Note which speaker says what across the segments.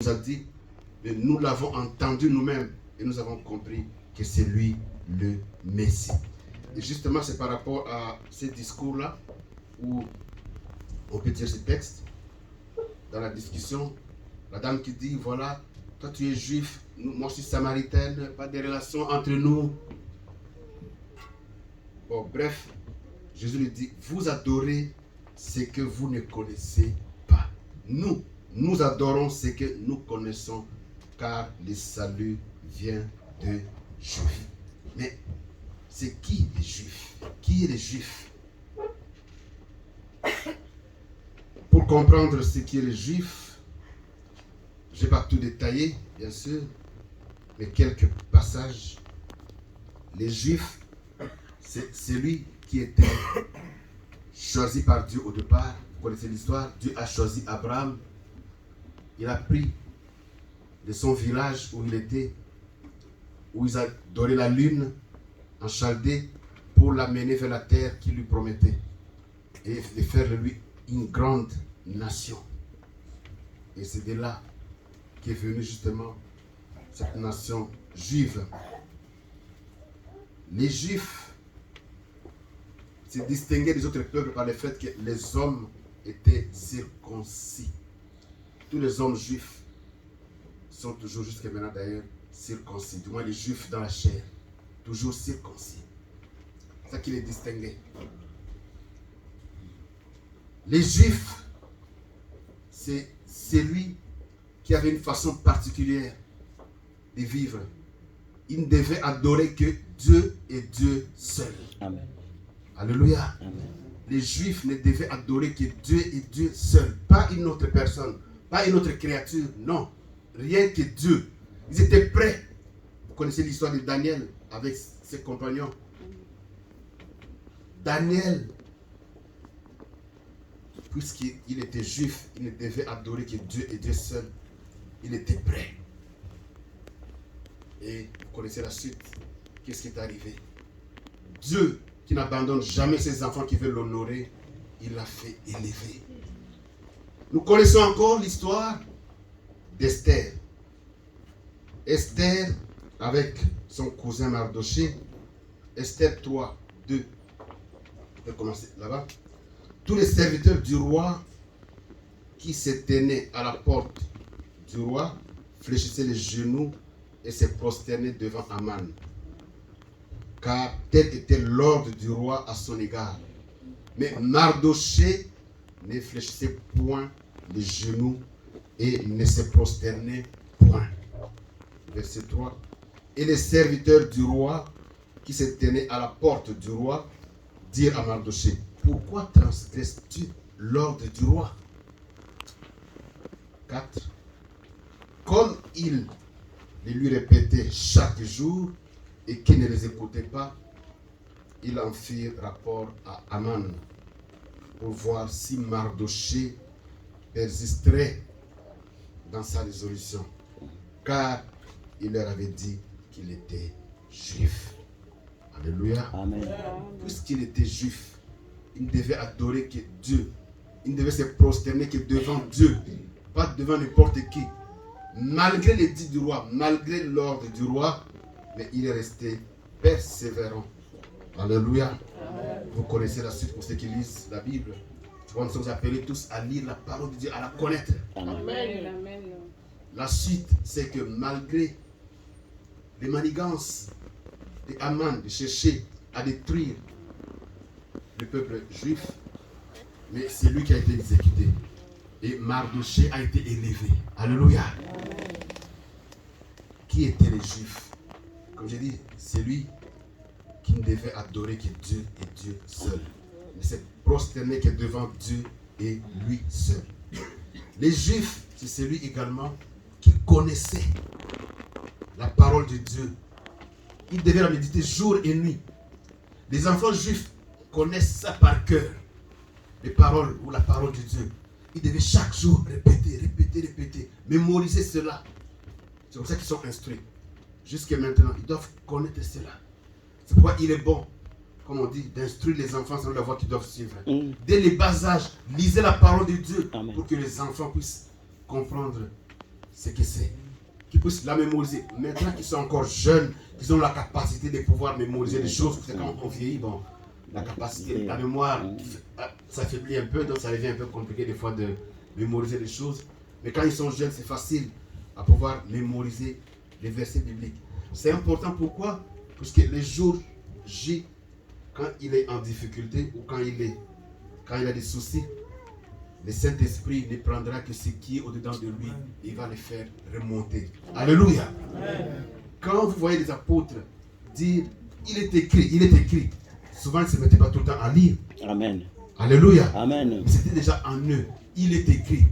Speaker 1: nous a dit, mais nous l'avons entendu nous-mêmes et nous avons compris que c'est lui le Messie. Et justement, c'est par rapport à ces discours-là où on peut dire ce texte. Dans la discussion, la dame qui dit, voilà, toi tu es juif, moi je suis samaritaine, pas de relation entre nous. Bon, bref, Jésus lui dit, vous adorez ce que vous ne connaissez pas. Nous adorons ce que nous connaissons, car le salut vient de Juifs. Mais c'est qui les Juifs? Qui est les Juifs? Pour comprendre ce qui est les Juifs, je ne vais pas tout détailler, bien sûr, mais quelques passages. Les Juifs, c'est celui qui était choisi par Dieu au départ. Vous connaissez l'histoire. Dieu a choisi Abraham. Il a pris de son village où il était, où ils adoraient la lune en Chaldée, pour l'amener vers la terre qu'il lui promettait et de faire de lui une grande nation. Et c'est de là qu'est venue justement cette nation juive. Les Juifs se distinguaient des autres peuples par le fait que les hommes étaient circoncis. Tous les hommes juifs sont toujours, jusqu'à maintenant d'ailleurs, circoncis. Du moins les Juifs dans la chair, toujours circoncis. C'est ça qui les distinguait. Les Juifs, c'est celui qui avait une façon particulière de vivre. Il ne devait adorer que Dieu et Dieu seul.
Speaker 2: Amen.
Speaker 1: Alléluia.
Speaker 2: Amen.
Speaker 1: Les Juifs ne devaient adorer que Dieu et Dieu seul. Pas une autre personne, pas une autre créature. Non, rien que Dieu. Ils étaient prêts. Vous connaissez l'histoire de Daniel avec ses compagnons. Daniel, puisqu'il était juif, il ne devait adorer que Dieu et Dieu seul. Il était prêt. Et vous connaissez la suite. Qu'est-ce qui est arrivé? Dieu, qui n'abandonne jamais ses enfants qui veulent l'honorer, il l'a fait élever. Nous connaissons encore l'histoire d'Esther. Esther, avec son cousin Mardoché, Esther 3, 2. On peut commencer là-bas. Tous les serviteurs du roi qui se tenaient à la porte du roi fléchissaient les genoux et se prosternaient devant Aman. Car tel était l'ordre du roi à son égard. Mais Mardoché ne fléchissait point les genoux et ne se prosternait point. Verset 3. Et les serviteurs du roi qui se tenaient à la porte du roi dirent à Mardoché, pourquoi transgresses-tu l'ordre du roi? 4. Comme il les lui répétait chaque jour et qu'il ne les écoutait pas, ils en firent rapport à Aman pour voir si Mardoché persisterait dans sa résolution, car il leur avait dit qu'il était juif. Alléluia.
Speaker 2: Amen.
Speaker 1: Puisqu'il était juif, il ne devait adorer que Dieu. Il ne devait se prosterner que devant Dieu, pas devant n'importe qui. Malgré l'édit du roi, malgré l'ordre du roi, mais il est resté persévérant. Alléluia. Amen. Vous connaissez la suite pour ceux qui lisent la Bible. Nous sommes appelés tous à lire la parole de Dieu, à la connaître.
Speaker 2: Amen.
Speaker 3: Amen.
Speaker 1: La suite, c'est que malgré les manigances de Aman de chercher à détruire le peuple juif, mais c'est lui qui a été exécuté. Et Mardoché a été élevé. Alléluia. Qui étaient les Juifs? Comme j'ai dit, c'est lui qui ne devait adorer que Dieu et Dieu seul. Il ne se prosternait que devant Dieu et lui seul. Les Juifs, c'est celui également qui connaissait la parole de Dieu. Il devait la méditer jour et nuit. Les enfants juifs connaissent ça par cœur. Les paroles ou la parole de Dieu. Ils devaient chaque jour répéter, mémoriser cela. C'est pour ça qu'ils sont instruits. Jusqu'à maintenant, ils doivent connaître cela. C'est pourquoi il est bon, comme on dit, d'instruire les enfants selon la voie qu'ils doivent suivre. Dès les bas âges, lisez la parole de Dieu.
Speaker 2: Amen.
Speaker 1: Pour que les enfants puissent comprendre ce que c'est. Qu'ils puissent la mémoriser. Maintenant qu'ils sont encore jeunes, qu'ils ont la capacité de pouvoir mémoriser les choses. Parce que quand on vieillit, bon, la capacité, la mémoire s'affaiblit un peu, donc ça devient un peu compliqué des fois de mémoriser les choses. Mais quand ils sont jeunes, c'est facile à pouvoir mémoriser les versets bibliques. C'est important, pourquoi? Parce que les jours J, quand il est en difficulté ou quand il a des soucis, le Saint-Esprit ne prendra que ce qui est au-dedans de lui et il va les faire remonter. Alléluia. Quand vous voyez les apôtres dire il est écrit, souvent ils ne se mettaient pas tout le temps à lire.
Speaker 2: Amen.
Speaker 1: Alléluia.
Speaker 2: Amen.
Speaker 1: Mais c'était déjà en eux. Il est écrit.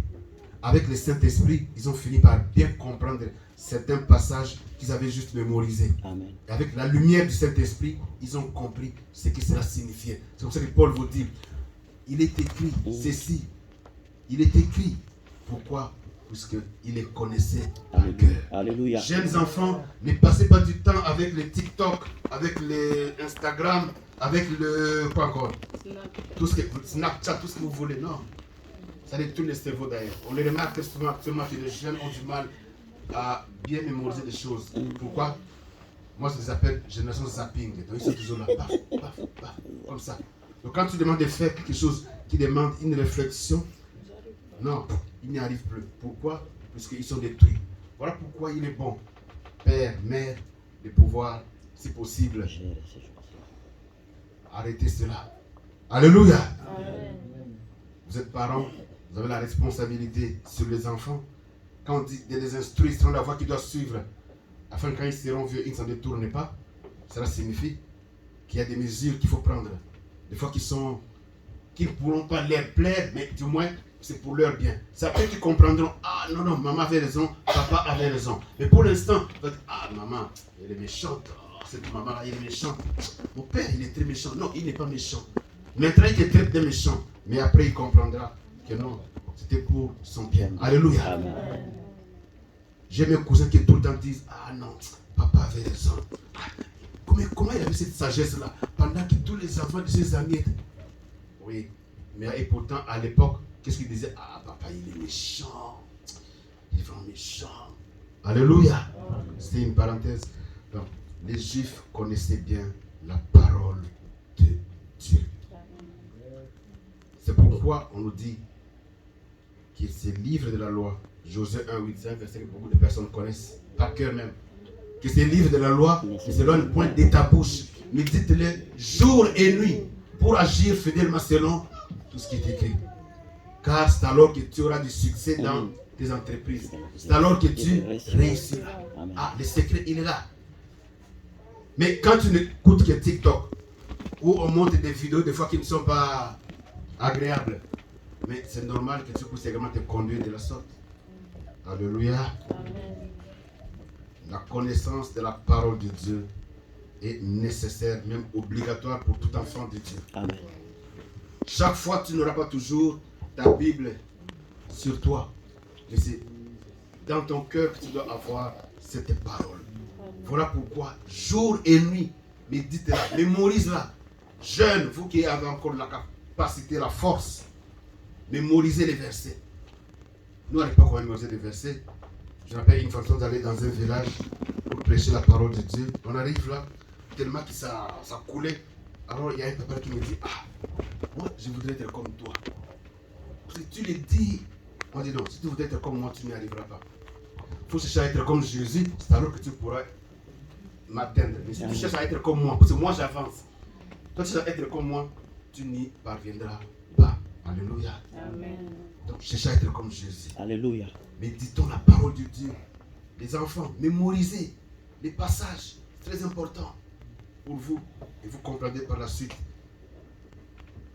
Speaker 1: Avec le Saint-Esprit, ils ont fini par bien comprendre certains passages qu'ils avaient juste mémorisés.
Speaker 2: Amen.
Speaker 1: Et avec la lumière du Saint-Esprit, ils ont compris ce que cela signifiait. C'est comme ça que Paul vous dit, il est écrit ceci. Il est écrit. Pourquoi? Puisqu'il les connaissait par cœur.
Speaker 2: Alléluia.
Speaker 1: Jeunes enfants, ne passez pas du temps avec les TikTok, avec les Instagram, avec le... quoi encore? Snapchat, tout ce que vous voulez. Non. Ça détourne le cerveau d'ailleurs. On les remarque souvent actuellement que les jeunes ont du mal à bien mémoriser les choses. Pourquoi? Moi, je les appelle génération zapping. Donc, ils sont toujours là, paf, paf, paf, comme ça. Donc, quand tu demandes de faire quelque chose qui demande une réflexion, non, ils n'y arrivent plus. Pourquoi? Parce qu'ils sont détruits. Voilà pourquoi il est bon, père, mère, de pouvoir, si possible, arrêter cela. Alléluia. Amen. Vous êtes parents, vous avez la responsabilité sur les enfants. Quand on dit de les instruire sur la voie qu'ils doivent suivre, afin que quand ils seront vieux, ils ne s'en détournent pas, cela signifie qu'il y a des mesures qu'il faut prendre. Des fois qui ne pourront pas leur plaire, mais du moins, c'est pour leur bien. C'est après qu'ils comprendront, ah non, maman avait raison, papa avait raison. Mais pour l'instant, ah maman, elle est méchante, oh, cette maman-là, elle est méchante. Mon père, il est très méchant. Non, il n'est pas méchant. Maintenant, il est très, très méchant. Mais après, il comprendra que non, c'était pour son bien. Alléluia. Amen. J'ai mes cousins qui tout le temps disent, ah non, papa avait raison. Comment il avait cette sagesse-là pendant que tous les enfants de ses amis étaient... Oui, mais et pourtant, à l'époque, qu'est-ce qu'il disait? Ah, papa, il est méchant. Il est vraiment méchant. Alléluia. C'était une parenthèse. Donc, les Juifs connaissaient bien la parole de Dieu. C'est pourquoi on nous dit que ces livres de la loi, Josué 1, 8, 5, verset que beaucoup de personnes connaissent par cœur même, que ces livres de la loi ne s'éloignent point de ta bouche, mais dites-les jour et nuit pour agir fidèlement selon tout ce qui est écrit. Car c'est alors que tu auras du succès dans tes entreprises. C'est alors que tu réussiras. Ah, le secret, il est là. Mais quand tu n'écoutes que TikTok, où on monte des vidéos des fois qui ne sont pas agréables, mais c'est normal que tu puisses également te conduire de la sorte. Alléluia. Amen. La connaissance de la parole de Dieu est nécessaire, même obligatoire pour tout enfant de Dieu. Amen. Chaque fois, tu n'auras pas toujours ta Bible sur toi. Mais c'est dans ton cœur que tu dois avoir cette parole. Voilà pourquoi, jour et nuit, médite-la, mémorise-la. Jeunes, vous qui avez encore la capacité, la force, mémorisez les versets. Nous, à l'époque, on mémorisait les versets. Je me rappelle une façon d'aller dans un village pour prêcher la parole de Dieu. On arrive là, tellement que ça coulait. Alors, il y a un papa qui me dit, ah, moi, je voudrais être comme toi. Si tu le dis, on dit non, si tu voudrais être comme moi, tu n'y arriveras pas. Il faut chercher à être comme Jésus, c'est alors que tu pourras m'atteindre. Mais si tu cherches à être comme moi, parce que moi j'avance, toi tu cherches à être comme moi, tu n'y parviendras pas. Alléluia. Amen. Donc cherche à être comme Jésus. Alléluia. Méditons la parole de Dieu. Les enfants, mémorisez les passages, c'est très important pour vous. Et vous comprendrez par la suite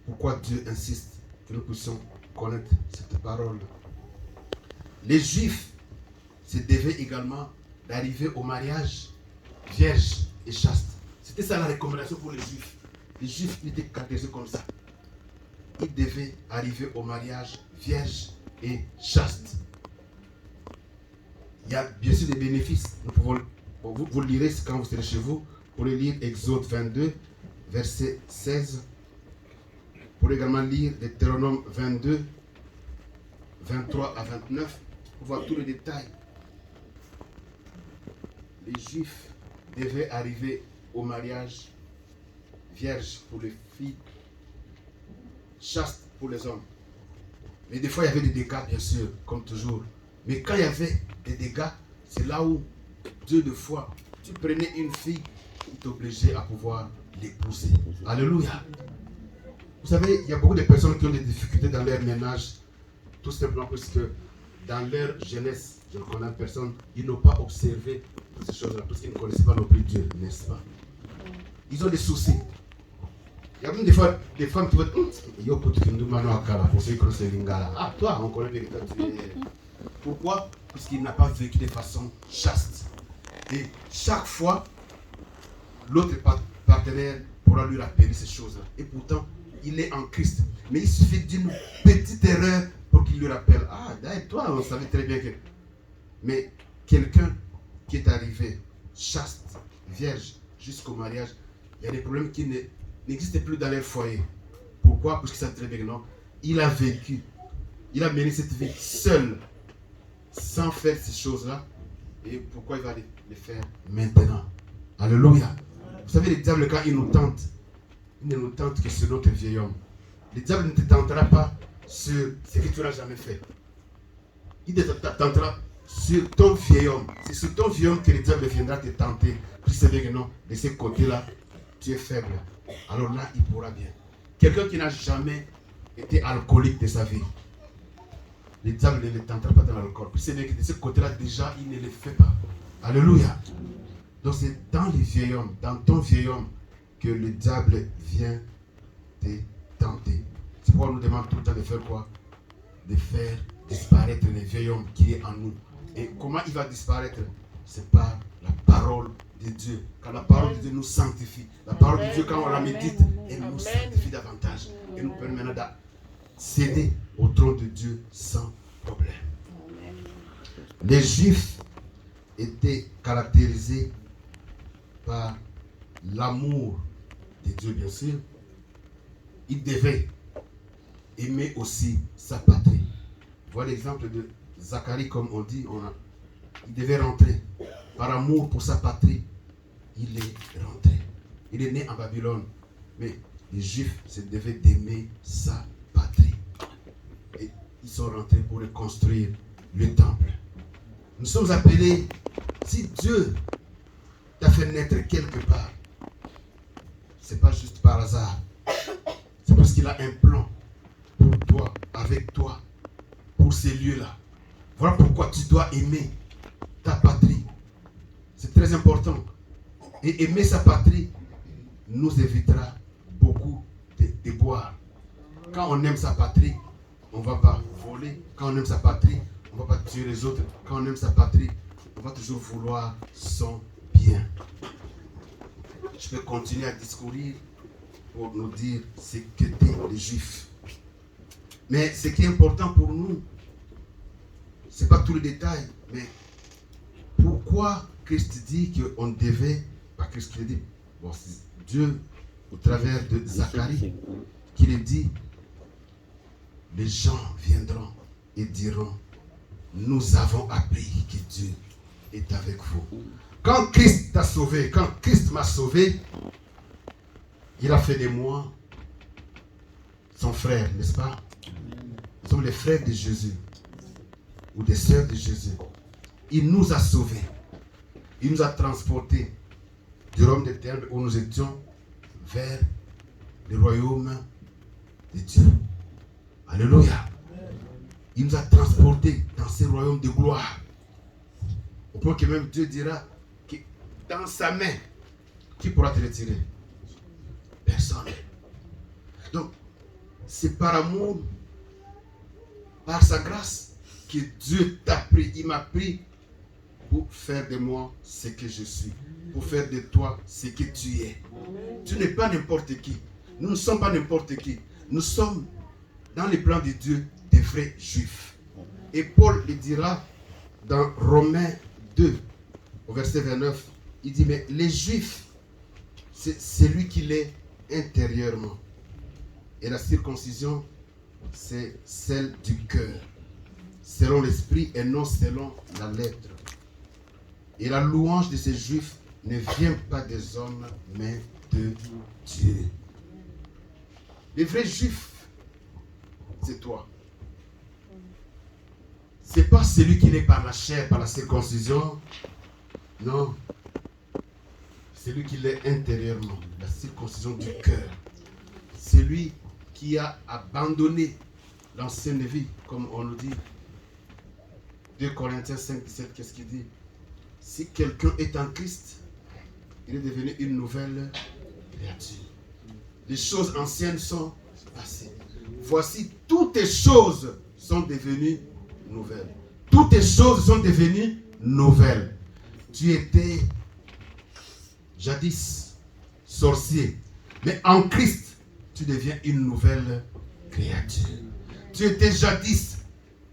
Speaker 1: pourquoi Dieu insiste que nous puissions connaître cette parole. Les Juifs se devaient également d'arriver au mariage vierge et chaste. C'était ça la recommandation pour les Juifs. Les Juifs étaient caractérisés comme ça. Ils devaient arriver au mariage vierge et chaste. Il y a bien sûr des bénéfices. Nous pouvons, vous le lirez quand vous serez chez vous. Vous pouvez lire Exode 22, verset 16. Vous pouvez également lire Deutéronome 22, 23 à 29. Pour voir tous les détails. les Juifs devaient arriver au mariage vierge pour les filles, chaste pour les hommes. Mais des fois, il y avait des dégâts, bien sûr, comme toujours. Mais quand il y avait des dégâts, c'est là où, Dieu de foi, tu prenais une fille, il t'obligeait à pouvoir l'épouser. Alléluia. Vous savez, il y a beaucoup de personnes qui ont des difficultés dans leur ménage, tout simplement parce que dans leur jeunesse, je ne connais personne, ils n'ont pas observé toutes ces choses-là, parce qu'ils ne connaissaient pas non plus Dieu, n'est-ce pas? Ils ont des soucis. Il y a même des fois des femmes qui vont dire pour ceux qui connaissent les lingala. Ah, toi, on connaît bien que tu es. Pourquoi? Parce qu'il n'a pas vécu de façon chaste. Et chaque fois, l'autre partenaire pourra lui rappeler ces choses-là. Et pourtant, il est en Christ. Mais il suffit d'une petite erreur pour qu'il lui rappelle. Ah, d'ailleurs, toi, on savait très bien que. Mais quelqu'un qui est arrivé chaste, vierge, jusqu'au mariage, il y a des problèmes qui n'existent plus dans leur foyer. Pourquoi? Parce que ça très bien, non? Il a vécu, il a mené cette vie seul, sans faire ces choses-là. Et pourquoi il va les faire maintenant? Alléluia. Vous savez, le diable, quand il nous tente, il ne nous tente que sur notre vieil homme. Le diable ne te tentera pas sur ce que tu n'as jamais fait. Il te tentera sur ton vieil homme. C'est sur ton vieil homme que le diable viendra te tenter. Tu sais bien que non, de ce côté-là, tu es faible. Alors là, il pourra bien. Quelqu'un qui n'a jamais été alcoolique de sa vie, le diable ne le tentera pas dans l'alcool. Puis c'est bien que de ce côté-là, déjà, il ne le fait pas. Alléluia. Donc c'est dans les vieils hommes, dans ton vieil homme, que le diable vient te tenter. C'est pourquoi on nous demande tout le temps de faire quoi? De faire disparaître le vieil homme qui est en nous. Et comment il va disparaître? C'est par la parole de Dieu. Quand la parole de Dieu nous sanctifie, la parole de Dieu, quand on la médite, elle nous sanctifie davantage. Et nous permet maintenant d'accéder au trône de Dieu sans problème. Les Juifs étaient caractérisés par l'amour de Dieu, bien sûr. Ils devaient aimer aussi sa patrie. Voilà l'exemple de Zacharie, comme on dit, il devait rentrer. Par amour pour sa patrie, il est rentré. Il est né en Babylone. Mais les Juifs se devaient d'aimer sa patrie. Et ils sont rentrés pour reconstruire le temple. Nous sommes appelés, si Dieu t'a fait naître quelque part, c'est pas juste par hasard. C'est parce qu'il a un plan pour toi, avec toi, pour ces lieux-là. Voilà pourquoi tu dois aimer ta patrie. C'est très important. Et aimer sa patrie nous évitera beaucoup de déboires. Quand on aime sa patrie, on ne va pas voler. Quand on aime sa patrie, on ne va pas tuer les autres. Quand on aime sa patrie, on va toujours vouloir son bien. Je peux continuer à discourir pour nous dire ce qu'étaient les Juifs. Mais ce qui est important pour nous, ce n'est pas tout le détail, mais pourquoi Christ dit qu'on devait, pas Christ qui le dit, bon, c'est Dieu au travers de Zacharie qui le dit, les gens viendront et diront, nous avons appris que Dieu est avec vous. Quand Christ t'a sauvé, quand Christ m'a sauvé, il a fait de moi son frère, n'est-ce pas? Nous sommes les frères de Jésus ou des sœurs de Jésus. Il nous a sauvés. Il nous a transportés du royaume des ténèbres où nous étions vers le royaume de Dieu. Alléluia. Il nous a transportés dans ce royaume de gloire. Au point que même Dieu dira que dans sa main, qui pourra te retirer? Personne. Donc, c'est par amour, par sa grâce, que Dieu t'a pris. Il m'a pris pour faire de moi ce que je suis. Pour faire de toi ce que tu es. Tu n'es pas n'importe qui. Nous ne sommes pas n'importe qui. Nous sommes dans les plans de Dieu des vrais Juifs. Et Paul le dira dans Romains 2, au verset 29. Il dit, mais les Juifs, c'est celui qui l'est intérieurement. Et la circoncision, c'est celle du cœur. Selon l'esprit et non selon la lettre. Et la louange de ces Juifs ne vient pas des hommes, mais de Dieu. Les vrais Juifs, c'est toi. Ce n'est pas celui qui est par la chair, par la circoncision. Non. Celui qui l'est intérieurement, la circoncision du cœur. Celui qui a abandonné l'ancienne vie, comme on nous dit. 2 Corinthiens 5, 17, qu'est-ce qu'il dit? Si quelqu'un est en Christ, il est devenu une nouvelle créature. Les choses anciennes sont passées. Voici, toutes les choses sont devenues nouvelles. Toutes les choses sont devenues nouvelles. Tu étais jadis sorcier, mais en Christ, tu deviens une nouvelle créature. Tu étais jadis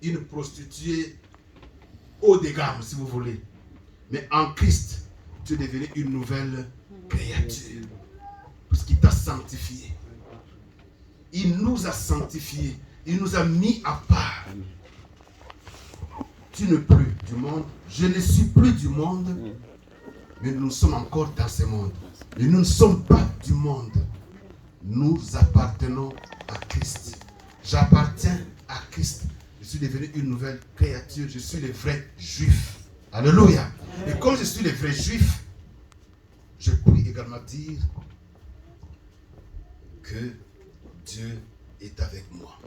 Speaker 1: une prostituée haut de gamme, si vous voulez. Mais en Christ, tu es devenu une nouvelle créature. Puisqu'il t'a sanctifié. Il nous a sanctifiés. Il nous a mis à part. Tu n'es plus du monde. Je ne suis plus du monde. Mais nous sommes encore dans ce monde. Mais nous ne sommes pas du monde. Nous appartenons à Christ. J'appartiens à Christ. Je suis devenu une nouvelle créature. Je suis le vrai juif. Alléluia. Et comme je suis le vrai juif, je puis également dire que Dieu est avec moi.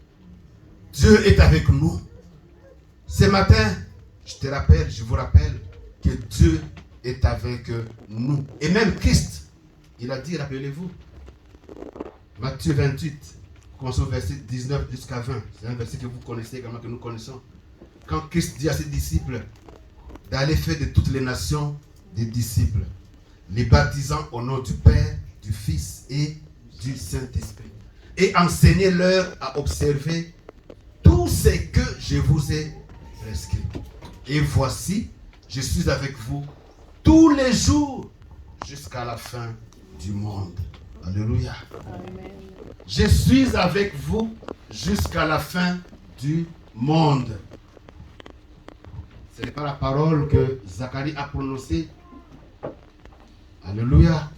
Speaker 1: Dieu est avec nous. Ce matin, je vous rappelle que Dieu est avec nous. Et même Christ, il a dit, rappelez-vous, Matthieu 28, commençons au verset 19 jusqu'à 20. C'est un verset que vous connaissez également, que nous connaissons. Quand Christ dit à ses disciples d'aller faire de toutes les nations des disciples, les baptisant au nom du Père, du Fils et du Saint-Esprit. Et enseignez-leur à observer tout ce que je vous ai prescrit. Et voici, je suis avec vous tous les jours jusqu'à la fin du monde. Alléluia. Amen. Je suis avec vous jusqu'à la fin du monde. Ce n'est pas la parole que Zacharie a prononcée. Alléluia.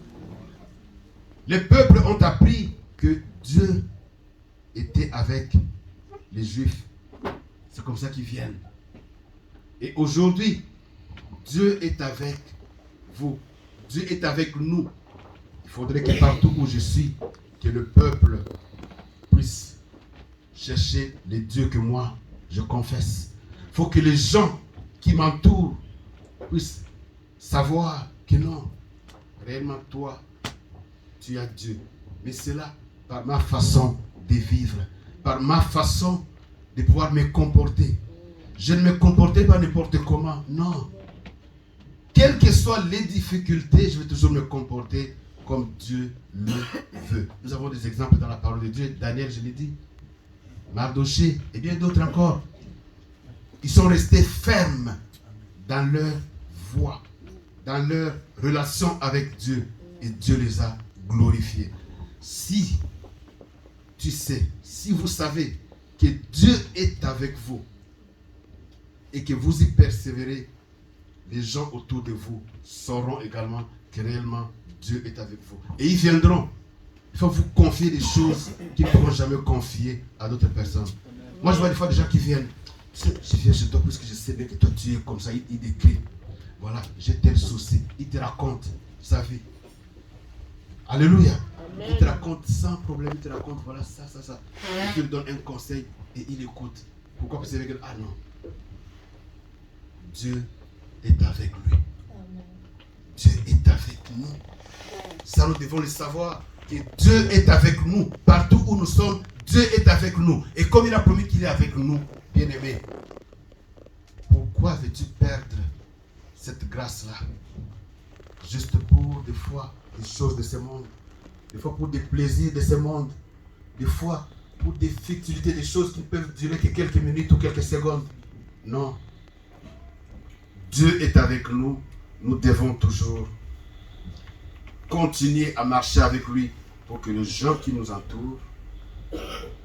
Speaker 1: Les peuples ont appris que Dieu était avec les Juifs. C'est comme ça qu'ils viennent. Et aujourd'hui, Dieu est avec vous. Dieu est avec nous. Il faudrait que partout où je suis, que le peuple puisse chercher les dieux que moi, je confesse. Il faut que les gens qui m'entourent puissent savoir que non, réellement toi, tu as Dieu. Mais c'est là, par ma façon de vivre, par ma façon de pouvoir me comporter. Je ne me comportais pas n'importe comment, non. Quelles que soient les difficultés, je vais toujours me comporter comme Dieu le veut. Nous avons des exemples dans la parole de Dieu. Daniel, je l'ai dit. Mardoché et bien d'autres encore. Ils sont restés fermes dans leur voie, dans leur relation avec Dieu. Et Dieu les a glorifiés. Si tu sais, si vous savez que Dieu est avec vous et que vous y persévérez, les gens autour de vous sauront également que réellement Dieu est avec vous. Et ils viendront. Il faut vous confier des choses qu'ils ne pourront jamais confier à d'autres personnes. Moi, je vois des fois des gens qui viennent. Je viens chez toi parce que je sais bien que toi tu es comme ça. Il décrit. Voilà, j'ai tel souci. Il te raconte sa vie. Alléluia. Amen. Il te raconte sans problème. Il te raconte voilà ça. Il te donne un conseil et il écoute. Pourquoi? Parce que ah non. Dieu est avec lui. Amen. Dieu est avec nous. Ça, nous devons le savoir. Que Dieu est avec nous. Partout où nous sommes, Dieu est avec nous. Et comme il a promis qu'il est avec nous, bien-aimé, pourquoi veux-tu perdre cette grâce-là? Juste pour, des fois, des choses de ce monde. Des fois, pour des plaisirs de ce monde. Des fois, pour des futilités, des choses qui ne peuvent durer que quelques minutes ou quelques secondes. Non. Dieu est avec nous. Nous devons toujours continuer à marcher avec lui pour que les gens qui nous entourent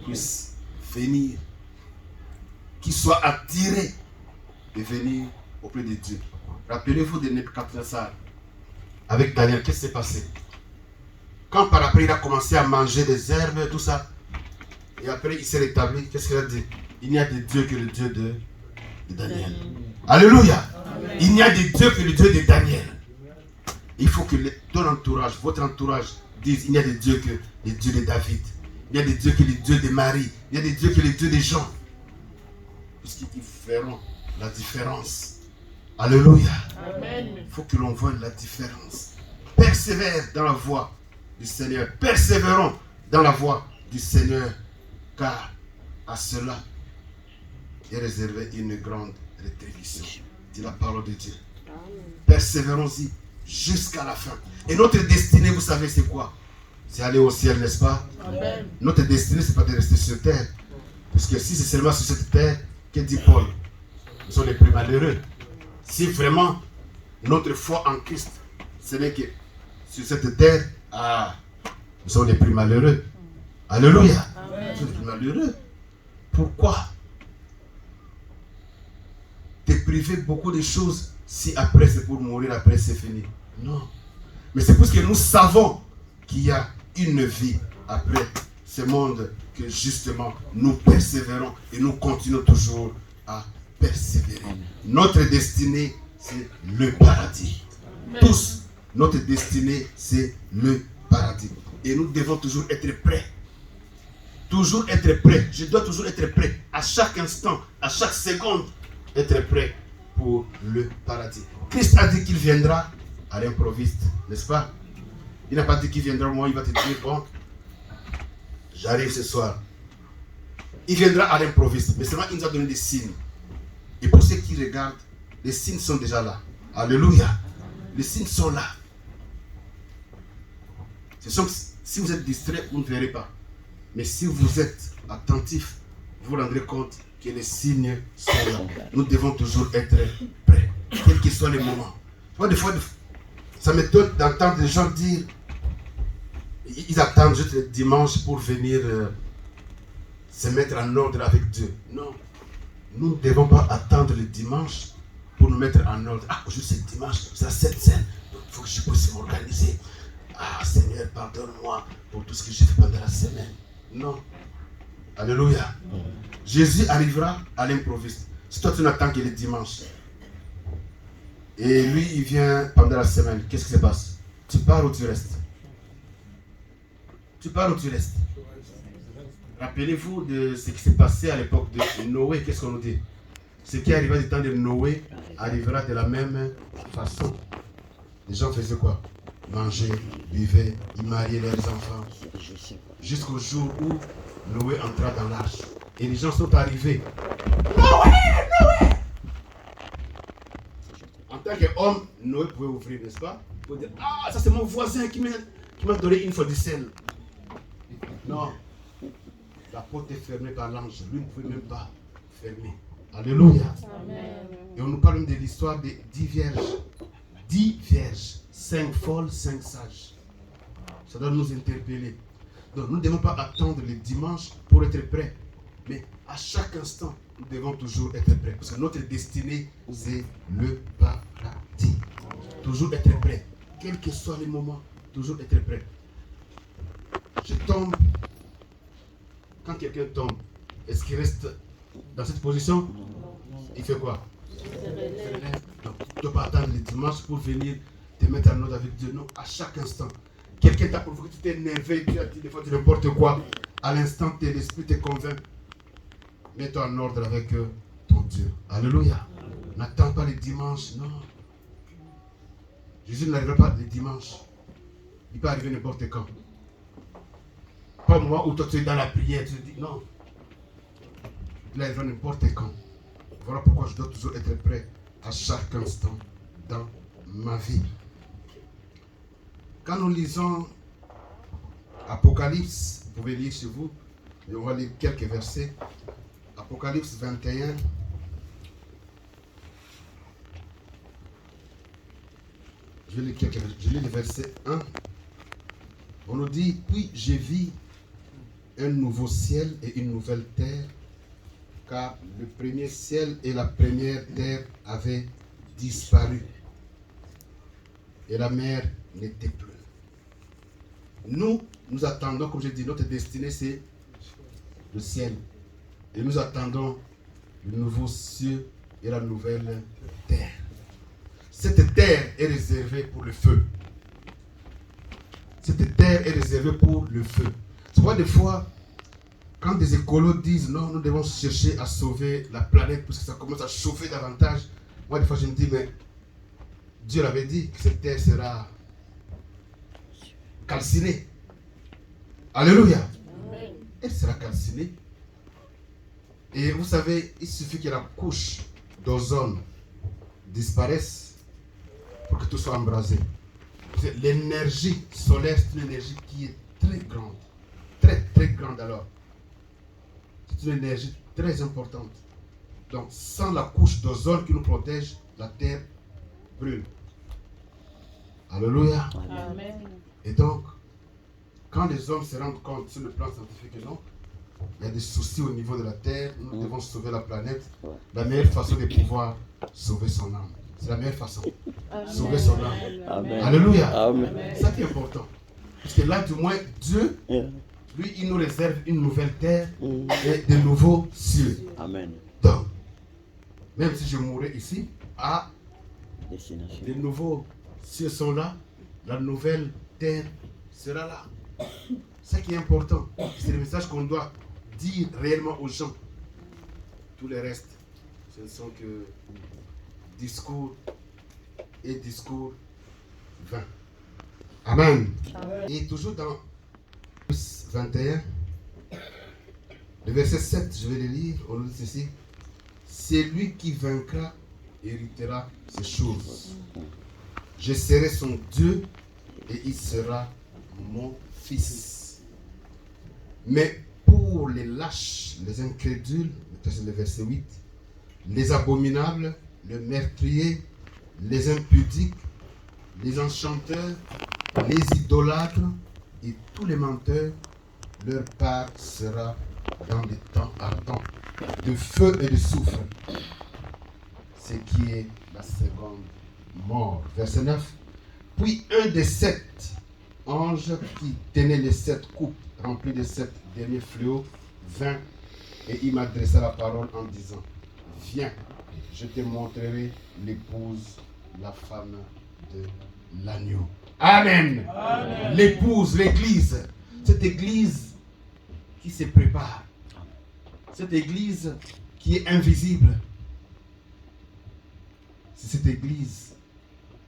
Speaker 1: puissent venir, qu'ils soient attirés de venir auprès de Dieu. Rappelez-vous de Nebuchadnezzar. Avec Daniel, qu'est-ce qui s'est passé? Quand par après il a commencé à manger des herbes, tout ça, et après il s'est rétabli, qu'est-ce qu'il a dit? Il n'y a de Dieu que le Dieu de Daniel. Alléluia. Amen. Il n'y a de Dieu que le Dieu de Daniel. Il faut que ton entourage, votre entourage, dise il n'y a de Dieu que le Dieu de David. Il y a de Dieu que le Dieu de Marie. Il y a de Dieu que le Dieu des gens. Puisqu'ils feront la différence. Alléluia. Amen. Il faut que l'on voie la différence. Persévère dans la voie du Seigneur. Persévérons dans la voie du Seigneur. Car à cela est réservée une grande rétribution. Dit la parole de Dieu. Persévérons-y jusqu'à la fin. Et notre destinée, vous savez c'est quoi? C'est aller au ciel, n'est-ce pas? Amen. Notre destinée, ce n'est pas de rester sur terre. Parce que si c'est seulement sur cette terre, que dit Paul? Nous sommes les plus malheureux. Si vraiment notre foi en Christ, ce n'est que sur cette terre, nous sommes les plus malheureux. Alléluia. Amen. Nous sommes les plus malheureux. Pourquoi te priver beaucoup de choses si après c'est pour mourir, après c'est fini? Non. Mais c'est parce que nous savons qu'il y a une vie après ce monde que justement nous persévérons et nous continuons toujours à persévérer. Notre destinée, c'est le paradis. Amen. Tous, notre destinée, c'est le paradis. Et nous devons toujours être prêts. Toujours être prêts. Je dois toujours être prêt. À chaque instant, à chaque seconde, être prêt pour le paradis. Christ a dit qu'il viendra à l'improviste, n'est-ce pas? Il n'a pas dit qu'il viendra au moment où il va te dire, bon, j'arrive ce soir. Il viendra à l'improviste, mais seulement il nous a donné des signes. Et pour ceux qui regardent, les signes sont déjà là. Alléluia. Les signes sont là. Si vous êtes distrait, vous ne verrez pas. Mais si vous êtes attentif, vous vous rendrez compte que les signes sont là. Nous devons toujours être prêts, quels que soient les moments. Moi, des fois, ça m'étonne d'entendre des gens dire, ils attendent juste le dimanche pour venir se mettre en ordre avec Dieu. Non, nous ne devons pas attendre le dimanche pour nous mettre en ordre. Ah, aujourd'hui c'est dimanche, c'est la Sainte Seine, donc il faut que je puisse m'organiser. Ah, Seigneur, pardonne-moi pour tout ce que j'ai fait pendant la semaine. Non. Alléluia. Jésus arrivera à l'improviste. Si toi tu n'attends que le dimanche, et lui il vient pendant la semaine, qu'est-ce qui se passe? Tu pars ou tu restes? Tu pars ou tu restes? Rappelez-vous de ce qui s'est passé à l'époque de Noé. Qu'est-ce qu'on nous dit? Ce qui arriva du temps de Noé arrivera de la même façon. Les gens faisaient quoi? Manger, buvaient, ils mariaient leurs enfants. Jusqu'au jour où Noé entra dans l'arche. Et les gens sont arrivés. Noé, Noé! En tant qu'homme, Noé pouvait ouvrir, n'est-ce pas? Il pouvait dire, ah, ça c'est mon voisin qui m'a donné une fois du sel. Non. La porte est fermée par l'ange. Lui ne pouvait même pas fermer. Alléluia. Amen. Et on nous parle même de l'histoire des 10 vierges. 10 vierges. 5 folles, 5 sages. Ça doit nous interpeller. Donc nous ne devons pas attendre le dimanche pour être prêts. Mais à chaque instant, nous devons toujours être prêts. Parce que notre destinée, c'est le paradis. Toujours être prêts. Quel que soit les moments, toujours être prêts. Je tombe. Quand quelqu'un tombe, est-ce qu'il reste dans cette position? Il fait quoi? Il se relève. Donc, tu ne dois pas attendre le dimanche pour venir te mettre en ordre avec Dieu. Non, à chaque instant. Quelqu'un t'a provoqué, tu t'es énervé, tu as dit des fois tu n'importe quoi. À l'instant, l'esprit te convainc. Mets-toi en ordre avec ton Dieu. Alléluia. N'attends pas le dimanche, non. Jésus n'arrivera pas le dimanche. Il peut arriver n'importe quand. Pas au moment où toi tu es dans la prière, tu te dis non. Il arrivera n'importe quand. Voilà pourquoi je dois toujours être prêt à chaque instant dans ma vie. Quand nous lisons Apocalypse, vous pouvez lire chez vous, et on va lire quelques versets. Apocalypse 21. Je lis le verset 1. On nous dit, puis j'ai vu un nouveau ciel et une nouvelle terre, car le premier ciel et la première terre avaient disparu. et la mer n'était plus. Nous attendons, comme je dis, notre destinée, c'est le ciel. Et nous attendons le nouveau ciel et la nouvelle terre. Cette terre est réservée pour le feu. Cette terre est réservée pour le feu. Tu vois, des fois, quand des écolos disent non, nous devons chercher à sauver la planète parce que ça commence à chauffer davantage, moi, des fois, je me dis, mais Dieu l'avait dit que cette terre sera calcinée. Alléluia. Amen. Elle sera calcinée. Et vous savez, il suffit que la couche d'ozone disparaisse pour que tout soit embrasé. L'énergie solaire, c'est une énergie qui est très grande. Très, très grande alors. C'est une énergie très importante. Donc, sans la couche d'ozone qui nous protège, la terre brûle. Alléluia. Amen. Et donc, quand les hommes se rendent compte sur le plan scientifique que non, il y a des soucis au niveau de la terre, nous devons sauver la planète. La meilleure façon de pouvoir sauver son âme. C'est la meilleure façon. Amen. Sauver son âme. Amen. Alléluia. Amen. C'est ça qui est important. Parce que là, du moins, Dieu, lui, il nous réserve une nouvelle terre et de nouveaux cieux. Amen. Donc, même si je mourrais ici, les nouveaux cieux sont là, la nouvelle terre sera là. C'est ça qui est important. C'est le message qu'on doit dire réellement aux gens. Tout le reste, ce ne sont que discours et discours vains. Amen. Amen. Et toujours dans 21, le verset 7, je vais le lire, on nous dit ceci. C'est lui qui vaincra héritera ces choses. Je serai son Dieu et il sera mon fils. Mais pour les lâches, les incrédules, c'est le verset 8, les abominables, les meurtriers, les impudiques, les enchanteurs, les idolâtres et tous les menteurs, leur part sera dans des temps ardents, de feu et de soufre, ce qui est la seconde mort. Verset 9. Puis un des 7 anges qui tenait les 7 coupes remplies de 7 derniers fléaux vint et il m'adressa la parole en disant: viens, je te montrerai l'épouse, la femme de l'agneau. Amen. Amen. L'épouse, l'église, cette église qui se prépare, cette église qui est invisible, c'est cette église,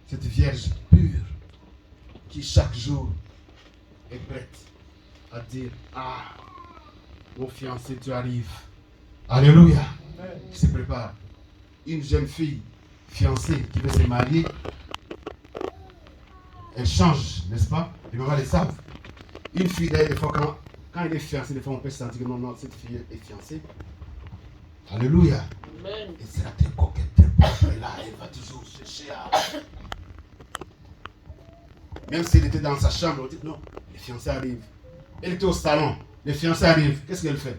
Speaker 1: cette Vierge pure qui chaque jour est prête à dire: ah, mon fiancé, tu arrives. Alléluia. Qui se prépare. Une jeune fille fiancée qui veut se marier, elle change, n'est-ce pas? Les mamans le savent. Une fille d'ailleurs, des fois, quand elle est fiancée, des fois on peut se sentir que non, cette fille est fiancée. Alléluia. Amen. Elle sera très coquette, très propre, et là, elle va toujours chercher à... Même si elle était dans sa chambre, on dit non, les fiancés arrivent. Elle était au salon, les fiancés arrivent. Qu'est-ce qu'elle fait?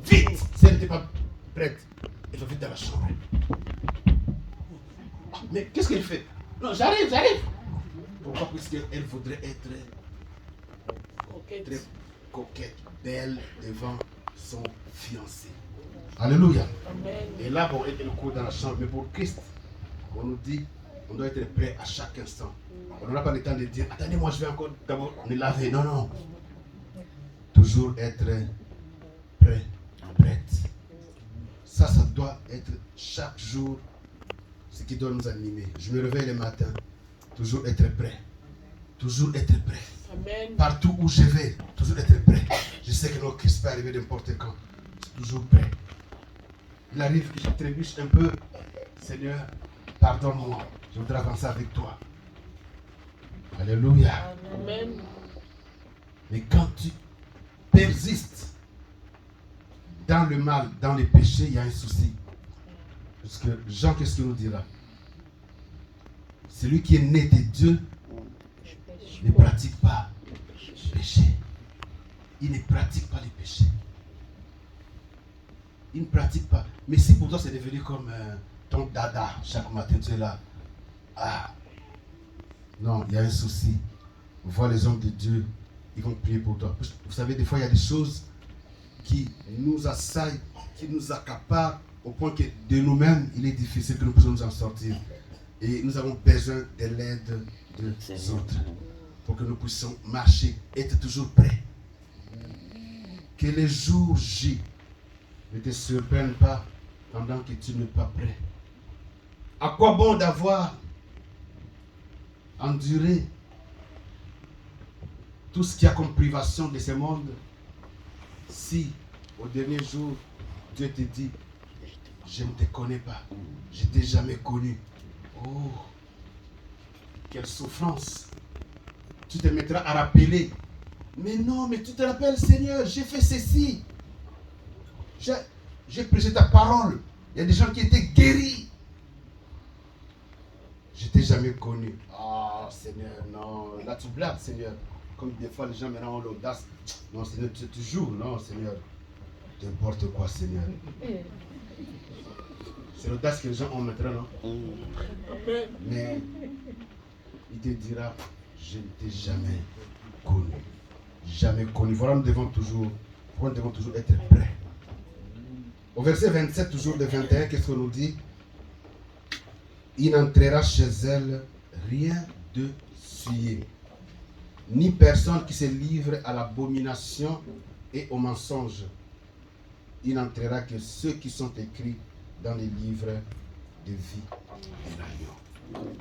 Speaker 1: Vite! Si elle n'était pas prête, elle va vite dans la chambre. Mais qu'est-ce qu'elle fait? Non, j'arrive. Pourquoi? Puisqu'elle voudrait être très coquette, belle devant son fiancé. Alléluia. Amen. Et là, bon, elle court dans la chambre. Mais pour Christ, on nous dit, on doit être prêt à chaque instant. On n'a pas le temps de dire, attendez, moi je vais encore d'abord me laver. Non. Toujours être prêt, prête. Ça doit être chaque jour ce qui doit nous animer. Je me réveille le matin, toujours être prêt. Toujours être prêt. Amen. Partout où je vais, toujours être prêt. Je sais que notre Christ peut arriver n'importe quand. Je suis toujours prêt. Il arrive que je trébuche un peu. Seigneur, pardonne-moi. Je voudrais avancer avec toi. Alléluia. Amen. Mais quand tu persistes dans le mal, dans les péchés, il y a un souci. Parce que Jean, qu'est-ce qu'il nous dira? Celui qui est né de Dieu ne pratique pas le péché. Il ne pratique pas les péchés. Il ne pratique pas. Mais si pour toi c'est devenu comme ton dada, chaque matin tu es là. Ah, Non, il y a un souci. Vois les hommes de Dieu, ils vont prier pour toi. Vous savez, des fois, il y a des choses qui nous assaillent, qui nous accaparent, au point que de nous-mêmes, il est difficile que nous puissions nous en sortir. Et nous avons besoin de l'aide des autres pour que nous puissions marcher, être toujours prêts. Que les jours J ne te surprennent pas pendant que tu n'es pas prêt. À quoi bon d'avoir enduré tout ce qu'il y a comme privation de ce monde si au dernier jour Dieu te dit je ne te connais pas, je ne t'ai jamais connu. Oh, quelle souffrance. Tu te mettras à rappeler. Mais non, mais tu te rappelles, Seigneur, j'ai fait ceci. J'ai prêché ta parole. Il y a des gens qui étaient guéris. Je ne t'ai jamais connu. Ah, Seigneur, non. Là, tu blagues, Seigneur. Comme des fois, les gens maintenant ont l'audace. Non, Seigneur, tu joues. Non, Seigneur. N'importe quoi, Seigneur. C'est l'audace que les gens ont maintenant, non? Mais il te dira, je ne t'ai jamais connu. Jamais connu. Voilà, nous devons toujours être prêts. Au verset 27, toujours de 21, qu'est-ce qu'on nous dit? Il n'entrera chez elle rien de souillé, ni personne qui se livre à l'abomination et au mensonge. Il n'entrera que ceux qui sont écrits dans les livres de vie de l'agneau.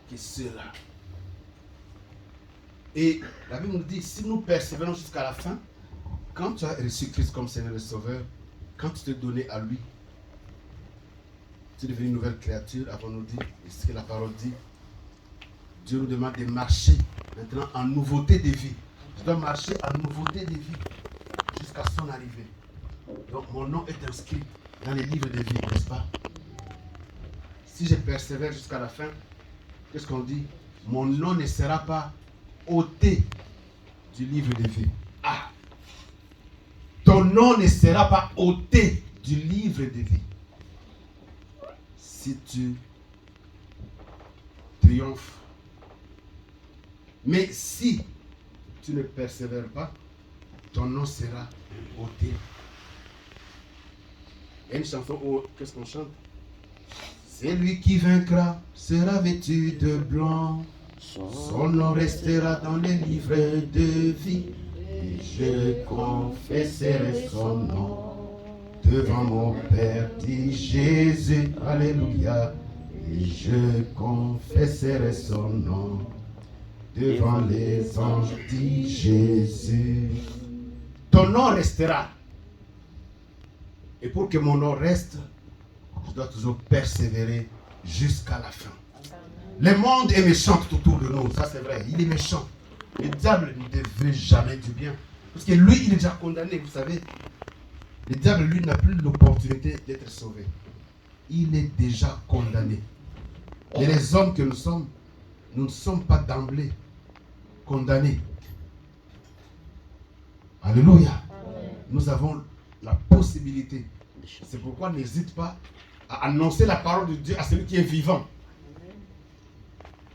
Speaker 1: Que ceux-là. Et la Bible nous dit, si nous persévérons jusqu'à la fin, quand tu as reçu Christ comme Seigneur et Sauveur, quand tu t'es donné à lui, tu es devenu une nouvelle créature. Avant nous dit, et ce que la parole dit, Dieu nous demande de marcher maintenant en nouveauté de vie. Je dois marcher en nouveauté de vie jusqu'à son arrivée. Donc mon nom est inscrit dans les livres de vie, n'est-ce pas? Si je persévère jusqu'à la fin, qu'est-ce qu'on dit? Mon nom ne sera pas ôté du livre de vie. Ah! Ton nom ne sera pas ôté du livre de vie. Si tu triomphes. Mais si tu ne persévères pas, ton nom sera ôté. Il y a une chanson où, qu'est-ce qu'on chante? C'est lui qui vaincra sera vêtu de blanc. Son nom restera dans les livres de vie. Et je confesserai son nom devant mon Père, dit Jésus. Alléluia. Et je confesserai son nom devant les anges, dit Jésus. Ton nom restera. Et pour que mon nom reste, je dois toujours persévérer jusqu'à la fin. Le monde est méchant tout autour de nous, ça c'est vrai, il est méchant. Le diable ne veut jamais du bien. Parce que lui, il est déjà condamné, vous savez. Le diable, lui, n'a plus l'opportunité d'être sauvé. Il est déjà condamné. Et les hommes que nous sommes, nous ne sommes pas d'emblée condamnés. Alléluia. Nous avons la possibilité. C'est pourquoi n'hésite pas à annoncer la parole de Dieu à celui qui est vivant.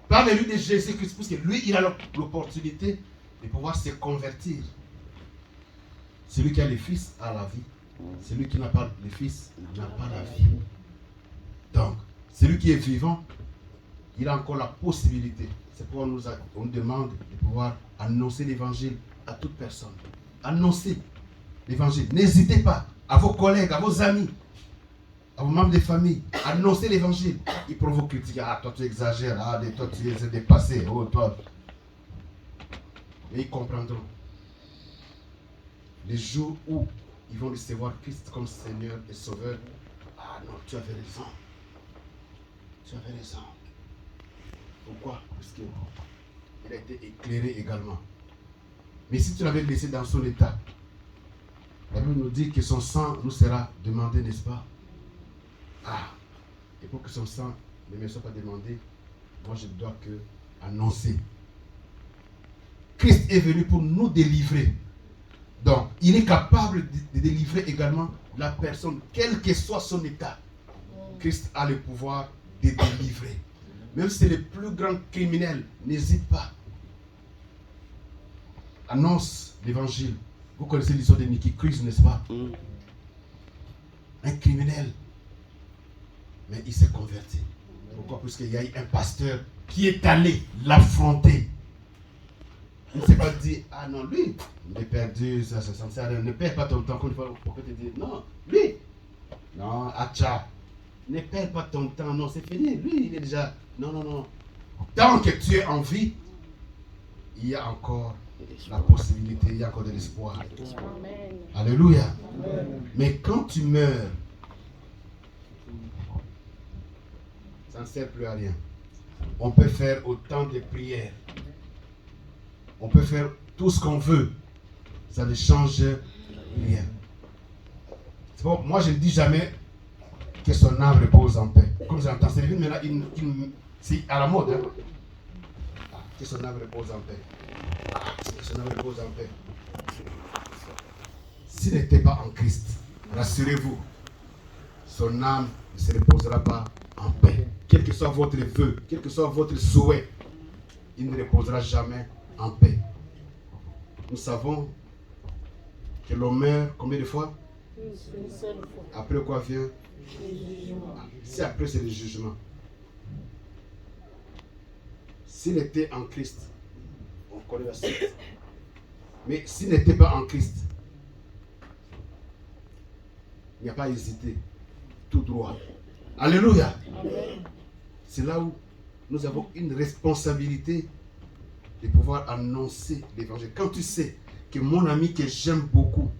Speaker 1: Parle-lui de Jésus-Christ, parce que lui, il a l'opportunité de pouvoir se convertir. Celui qui a le Fils a la vie. Celui qui n'a pas le Fils n'a pas la vie. Donc, celui qui est vivant, il a encore la possibilité. C'est pourquoi on nous demande de pouvoir annoncer l'évangile à toute personne. Annoncer l'évangile. N'hésitez pas à vos collègues, à vos amis, à vos membres de famille. Annoncez l'évangile. Ils provoquent critique. Ah, toi tu exagères. Ah, toi tu es dépassé. Oh, toi. Mais ils comprendront. Les jours où ils vont recevoir Christ comme Seigneur et Sauveur. Ah non, tu avais raison. Tu avais raison. Pourquoi? Parce qu'il a été éclairé également. Mais si tu l'avais laissé dans son état, la Bible nous dit que son sang nous sera demandé, n'est-ce pas? Ah, et pour que son sang ne me soit pas demandé, moi je ne dois que annoncer. Christ est venu pour nous délivrer. Donc, il est capable de délivrer également la personne, quel que soit son état. Christ a le pouvoir de délivrer. Même si c'est le plus grand criminel, n'hésite pas. Annonce l'évangile. Vous connaissez l'histoire de Nicky Cruz, n'est-ce pas? Un criminel. Mais il s'est converti. Pourquoi? Parce qu'il y a eu un pasteur qui est allé l'affronter. Il ne s'est pas dit, ah non, lui, il est perdu, ça ne sert à rien. Ne perds pas ton temps. Pourquoi te dire, non, lui, non, Acha, ne perds pas ton temps. Non, c'est fini. Lui, il est déjà, non. Tant que tu es en vie, il y a encore la possibilité, il y a encore de l'espoir.
Speaker 2: Amen.
Speaker 1: Alléluia.
Speaker 3: Amen.
Speaker 1: Mais quand tu meurs, ça ne sert plus à rien. On peut faire autant de prières. On peut faire tout ce qu'on veut. Ça ne change rien. C'est bon, moi, je ne dis jamais que son âme repose en paix. Comme j'entends ces livres, maintenant, c'est à la mode. Hein? Que son âme repose en paix. Que son âme repose en paix. S'il n'était pas en Christ, rassurez-vous, son âme ne se reposera pas en paix. Quel que soit votre vœu, quel que soit votre souhait, il ne reposera jamais en paix. Nous savons que l'homme meurt combien de fois?
Speaker 2: Une seule fois.
Speaker 1: Après quoi vient?
Speaker 2: Le jugement.
Speaker 1: Si après c'est le jugement. S'il était en Christ, on connaît la suite. Mais s'il n'était pas en Christ, il n'y a pas à hésiter. Tout droit. Alléluia.
Speaker 2: Amen.
Speaker 1: C'est là où nous avons une responsabilité de pouvoir annoncer l'évangile. Quand tu sais que mon ami que j'aime beaucoup,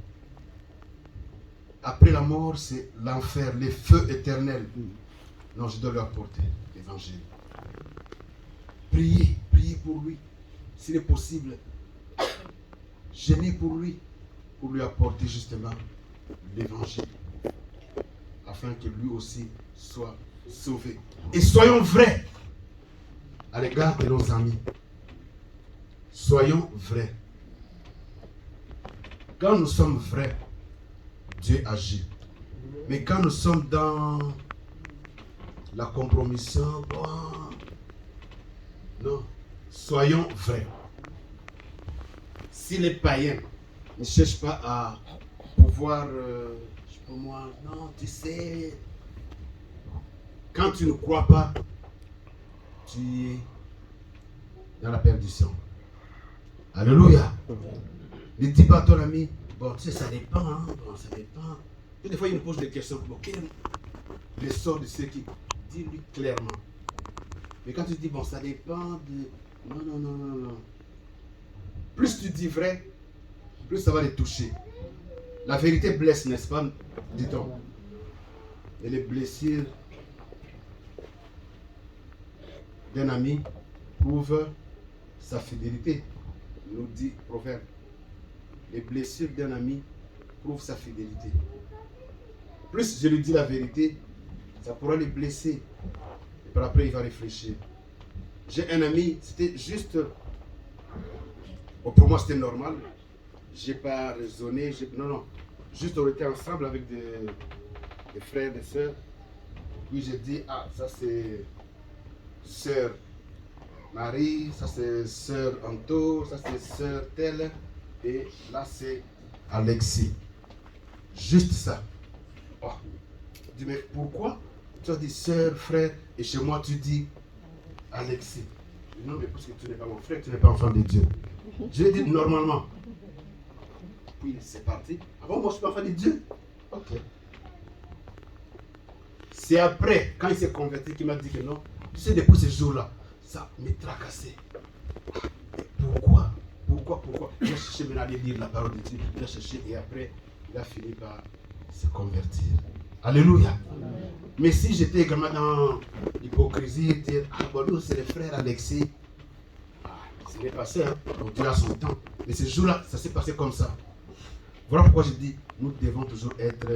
Speaker 1: après la mort, c'est l'enfer, les feux éternels. Non, je dois lui apporter l'évangile. Priez pour lui. S'il est possible, jeûnez pour lui apporter justement l'évangile. Afin que lui aussi soit sauvé. Et soyons vrais à l'égard de nos amis. Soyons vrais. Quand nous sommes vrais, Dieu agit. Mais quand nous sommes dans la compromission, non, soyons vrais. Si les païens ne cherchent pas à pouvoir, pour moi, non, tu sais, quand tu ne crois pas, tu es dans la perdition. Alléluia. Ne dis pas à ton ami, bon, tu sais, ça dépend, hein, bon, ça dépend. Et des fois, il me pose des questions, bon, quel est le sort de ceux qui dis-lui clairement. Mais quand tu dis, bon, ça dépend de... Non. Plus tu dis vrai, plus ça va les toucher. La vérité blesse, n'est-ce pas, dit-on. Et les blessures d'un ami prouvent sa fidélité, nous dit Proverbe. Les blessures d'un ami prouvent sa fidélité. Plus je lui dis la vérité, ça pourra le blesser. Et par après, il va réfléchir. J'ai un ami, c'était juste... Bon, pour moi, c'était normal. Je n'ai pas raisonné. Non. Juste, on était ensemble avec des frères, des sœurs. Puis j'ai dit, ah, ça c'est sœur Marie, ça c'est sœur Anto, ça c'est sœur telle. Et là, c'est Alexis. Juste ça. Oh. Je dis, mais pourquoi tu as dit sœur, frère, et chez moi tu dis Alexis? Je dis, non, mais parce que tu n'es pas mon frère, tu n'es pas enfant de Dieu. Je lui ai dit normalement. Puis c'est parti. Ah bon, moi je ne suis pas enfant de Dieu? Ok. C'est après, quand il s'est converti, qu'il m'a dit que non. Tu sais, depuis ce jour-là, ça me tracassait. Pourquoi il a cherché maintenant à lire la parole de Dieu. Il a cherché et après, il a fini par se convertir. Alléluia. Amen. Mais si j'étais également dans l'hypocrisie, dire, ah bon, nous c'est le frère Alexis. Ah, ce n'est pas ça, hein. Donc Dieu a son temps. Mais ce jour-là, ça s'est passé comme ça. Voilà pourquoi je dis, nous devons toujours être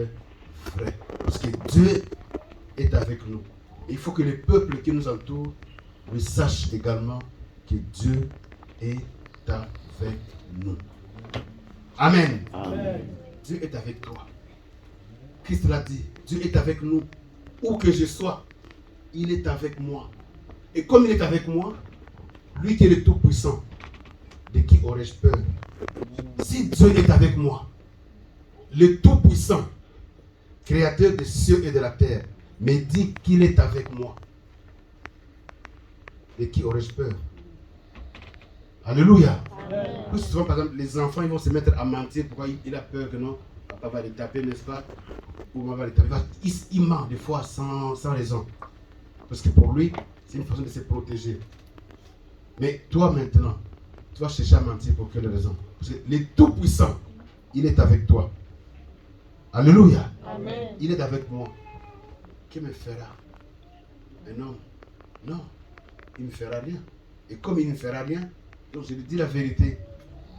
Speaker 1: vrais. Parce que Dieu est avec nous. Et il faut que les peuples qui nous entourent le sachent également que Dieu est avec nous. Amen.
Speaker 3: Amen.
Speaker 1: Dieu est avec toi. Christ l'a dit, Dieu est avec nous. Où que je sois, il est avec moi. Et comme il est avec moi, lui qui est le Tout-Puissant, de qui aurais-je peur? Si Dieu est avec moi, le Tout-Puissant, Créateur des cieux et de la terre, me dit qu'il est avec moi, de qui aurais-je peur? Alléluia. Plus souvent, par exemple, les enfants ils vont se mettre à mentir. Pourquoi il a peur que non, papa va les taper, n'est-ce pas? Ou maman va les taper. Il ment des fois sans raison. Parce que pour lui, c'est une façon de se protéger. Mais toi maintenant, tu vas chercher à mentir pour quelle raison? Parce que le Tout-Puissant, il est avec toi. Alléluia.
Speaker 2: Amen.
Speaker 1: Il est avec moi. Que me fera un homme? Non, il ne me fera rien. Et comme il ne me fera rien, donc je lui dis la vérité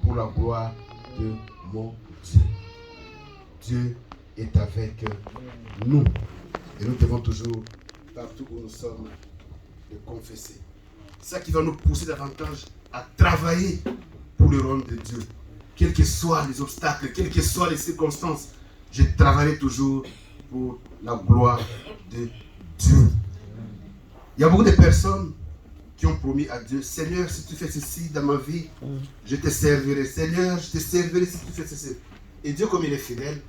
Speaker 1: pour la gloire de mon Dieu. Dieu est avec nous. Et nous devons toujours, partout où nous sommes, le confesser. C'est ça qui va nous pousser davantage à travailler pour le royaume de Dieu. Quels que soient les obstacles, quelles que soient les circonstances, je travaillerai toujours pour la gloire de Dieu. Il y a beaucoup de personnes qui ont promis à Dieu, Seigneur, si tu fais ceci dans ma vie, je te servirai. Seigneur, je te servirai si tu fais ceci. Et Dieu, comme il est fidèle,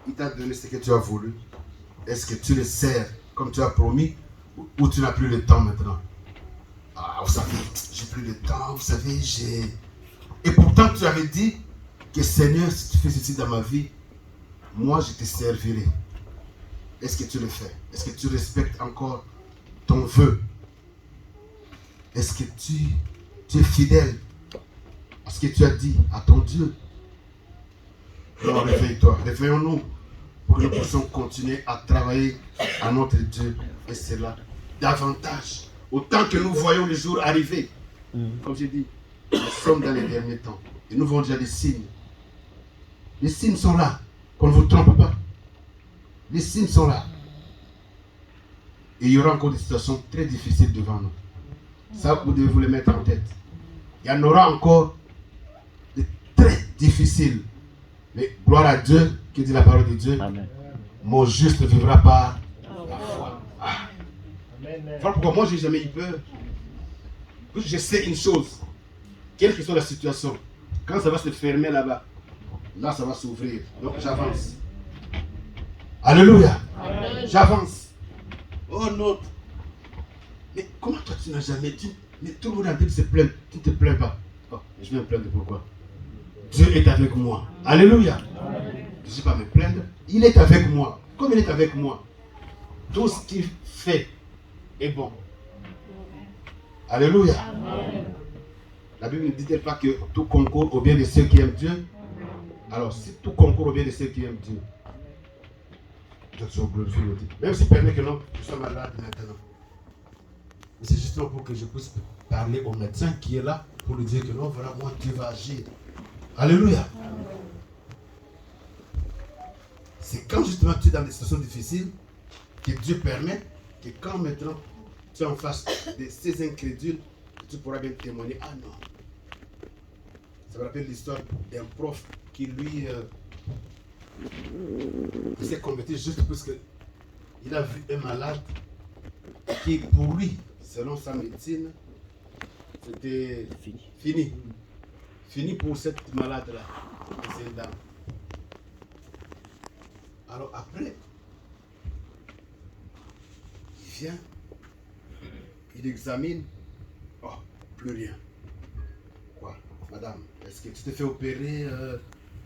Speaker 1: il t'a donné ce que tu as voulu. Est-ce que tu le sers comme tu as promis ou tu n'as plus le temps maintenant? Ah, vous savez, j'ai plus le temps, vous savez, j'ai... Et pourtant, tu avais dit que Seigneur, si tu fais ceci dans ma vie, moi, je te servirai. Est-ce que tu le fais? Est-ce que tu respectes encore ton vœu? Est-ce que tu es fidèle à ce que tu as dit à ton Dieu? Alors réveille-toi, réveillons-nous pour que nous puissions continuer à travailler à notre Dieu. Et c'est là davantage. Autant que nous voyons les jours arriver. Comme j'ai dit, nous sommes dans les derniers temps. Et nous voyons déjà des signes. Les signes sont là. Qu'on ne vous trompe pas. Les signes sont là. Et il y aura encore des situations très difficiles devant nous. Ça, vous devez vous les mettre en tête. Il y en aura encore de très difficiles. Mais gloire à Dieu, qui dit la parole de Dieu. Amen. Mon juste vivra par la foi. Ah. Voilà pourquoi moi, je n'ai jamais eu peur. Je sais une chose. Quelle que soit la situation, quand ça va se fermer là-bas, là, ça va s'ouvrir. Donc, j'avance. Alléluia. Amen. J'avance. Oh non. Mais comment toi tu n'as jamais dit? Mais tout le monde a dit de se plaindre. Tu ne te plains pas. Oh, je vais me plaindre pourquoi? Dieu est avec moi. Alléluia. Amen. Je ne vais pas me plaindre. Il est avec moi. Comme il est avec moi, tout ce qu'il fait est bon. Alléluia. Amen. La Bible ne dit-elle pas que tout concourt au bien de ceux qui aiment Dieu? Alors, si tout concourt au bien de ceux qui aiment Dieu, même si permet que non, je sois malade maintenant. Mais c'est justement pour que je puisse parler au médecin qui est là pour lui dire que non, voilà, moi, Dieu va agir. Alléluia. C'est quand justement tu es dans des situations difficiles que Dieu permet que quand maintenant tu es en face de ces incrédules, tu pourras bien témoigner. Ah non. Ça me rappelle l'histoire d'un prof qui lui il s'est converti juste parce qu'il a vu un malade qui pour lui, selon sa médecine, c'était fini. Fini pour cette malade-là. C'est une dame. Alors après, il vient, il examine. Oh, plus rien. Quoi, madame, est-ce que tu t'es fait opérer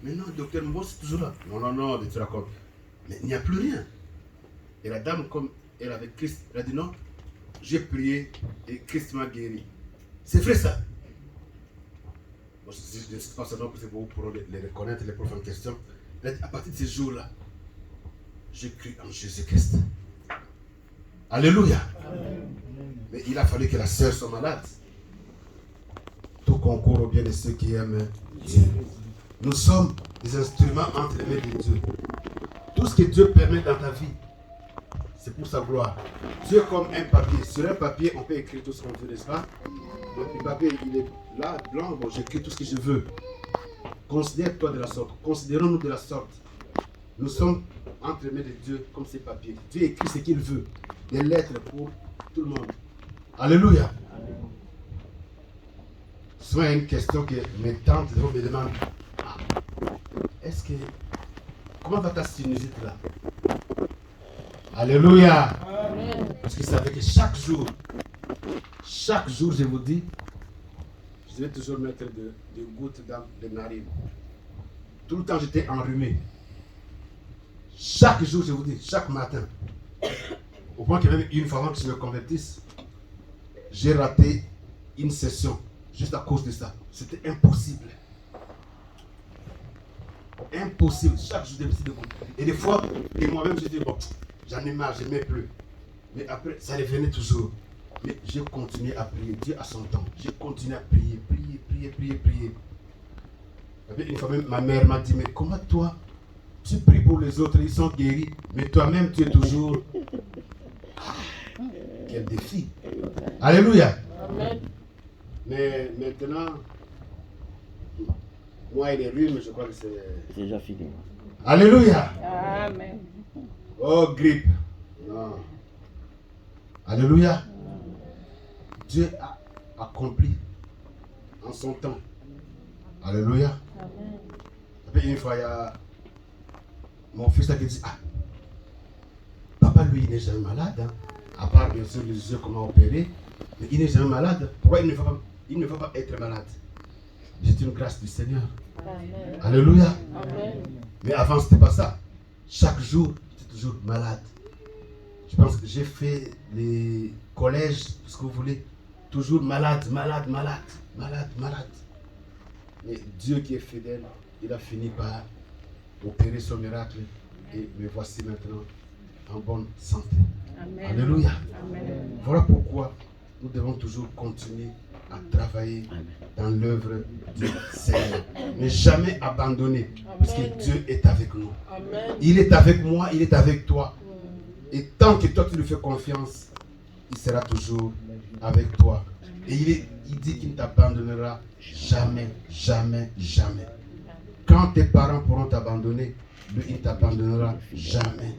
Speaker 1: mais non, docteur Mbo, c'est toujours là. Non, tu racontes. Mais il n'y a plus rien. Et la dame, comme elle avait Christ, elle a dit non, j'ai prié et Christ m'a guéri. C'est vrai ça. Bon, je ne sais pas ça non, parce que vous pourrez les reconnaître, les profs en question. Elle a dit, à partir de ce jour-là, j'ai cru en Jésus-Christ. Alléluia. Amen. Mais il a fallu que la sœur soit malade. Tout concourt au bien de ceux qui aiment Dieu. Nous sommes des instruments entre les mains de Dieu. Tout ce que Dieu permet dans ta vie, c'est pour sa gloire. Dieu est comme un papier. Sur un papier, on peut écrire tout ce qu'on veut, n'est-ce pas? Donc le papier, il est là, blanc, bon, j'écris tout ce que je veux. Considère-toi de la sorte. Considérons-nous de la sorte. Nous sommes entre les mains de Dieu comme ces papiers. Dieu écrit ce qu'il veut. Des lettres pour Tout le monde. Alléluia. Souvent, il y a une question que mes tantes me demandent. Ah, est-ce que... Comment va ta sinusite là? Alléluia.
Speaker 2: Amen.
Speaker 1: Parce qu'ils savaient que chaque jour, je vous dis, je vais toujours mettre des gouttes dans les narines. Tout le temps, j'étais enrhumé. Chaque jour, je vous dis, chaque matin. Au point que même une fois avant que je me convertisse, j'ai raté une session juste à cause de ça. C'était impossible. Impossible. Chaque jour, des petits gouttes. Et des fois, et moi-même, j'ai dit, bon, j'en ai marre, je n'aimais plus. Mais après, ça revenait toujours. Mais j'ai continué à prier. Dieu a son temps. J'ai continué à prier. Et puis, une fois même, ma mère m'a dit, mais comment toi, tu pries pour les autres, ils sont guéris, mais toi-même, tu es toujours... Ah, quel défi. Alléluia.
Speaker 2: Amen.
Speaker 1: Mais maintenant, moi et les rhumes, je crois que c'est...
Speaker 3: C'est déjà fini.
Speaker 1: Alléluia.
Speaker 2: Amen.
Speaker 1: Oh, grippe. Non. Alléluia. Dieu a accompli en son temps. Alléluia.
Speaker 2: Amen.
Speaker 1: Et puis une fois, il y a mon fils là qui dit, ah, papa lui, il n'est jamais malade. Hein. À part bien sûr les yeux, comment opérer. Mais il n'est jamais malade. Pourquoi il ne va pas être malade? C'est une grâce du Seigneur.
Speaker 2: Amen.
Speaker 1: Alléluia.
Speaker 2: Amen.
Speaker 1: Mais avant, c'était pas ça. Chaque jour, j'étais toujours malade. Je pense que j'ai fait les collèges, ce que vous voulez, toujours malade. Mais Dieu qui est fidèle, il a fini par opérer son miracle. Et me voici maintenant en bonne santé.
Speaker 2: Amen.
Speaker 1: Alléluia.
Speaker 2: Amen.
Speaker 1: Voilà pourquoi nous devons toujours continuer à travailler dans l'œuvre du Seigneur. Ne jamais abandonner, parce que Dieu est avec nous.
Speaker 2: Amen.
Speaker 1: Il est avec moi, il est avec toi. Et tant que toi tu lui fais confiance, il sera toujours avec toi. Et il dit qu'il ne t'abandonnera jamais. Quand tes parents pourront t'abandonner, lui il ne t'abandonnera jamais.